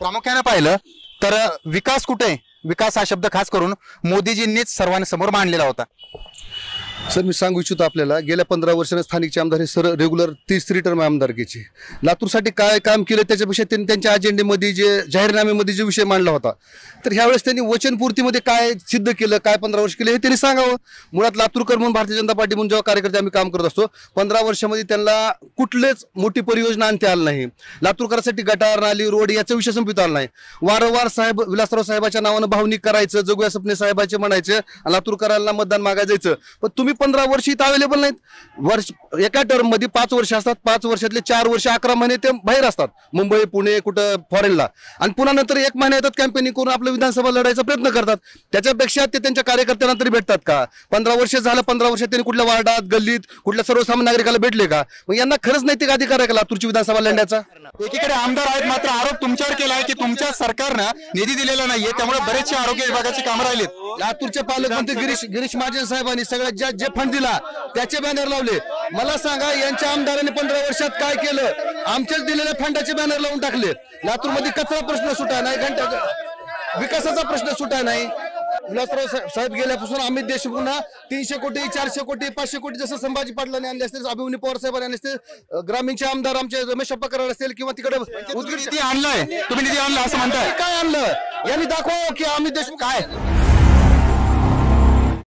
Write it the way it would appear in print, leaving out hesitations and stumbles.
प्रामुख्याने पाहिलं तर विकास कुठे आहे? विकास हा शब्द खास करून मोदीजींनीच सर्वांसमोर मांडलेला होता. सर मी सांगू इच्छितो आपल्याला गेल्या 15 वर्षांनी स्थानिकचे आमदार हे सर रेग्युलर 30 टर्म आमदारकीचे लातूरसाठी काय काम केलं त्याच्यापेक्षा त्यांनी त्यांच्या अजेंडेमध्ये जे जाहीरनाम्यामध्ये जो विषय मांडला होता तर ह्यावेळेस त्यांनी वचनपूर्तीमध्ये काय सिद्ध केलं काय 15 वर्ष केले हे त्यांनी सांगावं. मुळात लातूरकर म्हणून भारतीय जनता पार्टी म्हणून जेव्हा कार्यकर्ते आम्ही काम करत असतो 15 वर्षामध्ये त्यांना कुठलेच मोठी परियोजना आणता आली नाही. लातूरकरांसाठी गटार नाली रोड याचा विषय संपित आला नाही. वारंवार साहेब विलासराव साहेबाच्या नावानं भावनिक करायचं जगूया सपने साहेबाचे म्हणायचं लातूरकरांना मतदान मागायला जायचं. पण तुम्ही 15 वर्ष इथं अवेलेबल नाहीत. वर्ष एका टर्म मध्ये 5 वर्ष असतात. 5 वर्षातले 4 वर्ष 11 महिने ते बाहेर असतात मुंबई पुणे कुठं फॉरेनला आणि पुन्हा नंतर 1 महिना येतात कॅम्पेनिंग करून आपलं विधानसभा लढायचा प्रयत्न करतात. त्याच्यापेक्षा ते त्यांच्या कार्यकर्त्यांना तरी भेटतात का? 15 वर्ष झालं 15 वर्षात त्यांनी कुठल्या वार्डात गल्लीत कुठल्या सर्वसामान्य नागरिकाला भेटले का? मग यांना खरंच नैतिक अधिकार आहे का लातूरची विधानसभा लढण्याचा? एकीकडे आमदार आहेत मात्र आरोप तुमच्यावर केला आहे की तुमच्या सरकारनं निधी दिलेला नाहीये त्यामुळे बरेचसे आरोग्य विभागाची कामं राहिलीत. लातूरचे पालकमंत्री गिरीश महाजन साहेबांनी सगळ्यात जे फंड दिला त्याचे बॅनर लावले. मला सांगा यांच्या आमदारांनी 15 वर्षात काय केलं? आमच्याच दिलेल्या फंडाचे बॅनर लावून टाकले. लातूरमध्ये कचरा प्रश्न सुटाय नाही घंटा विकासाचा प्रश्न सुटाय नाही. विलासराव साहेब गेल्यापासून अमित देशमुखना 300 कोटी 400 कोटी 500 कोटी जसं संभाजी पाटलांनी आणले असतील अभिमन्यू पवार साहेबांनी आणले असतील ग्रामीणचे आमदार आमचे रमेश अप्पा कराड असतील किंवा तिकडे निधी आणलाय तुम्ही निधी आणला असं म्हणताय काय आणलं यांनी दाखवा की अमित देशमुख काय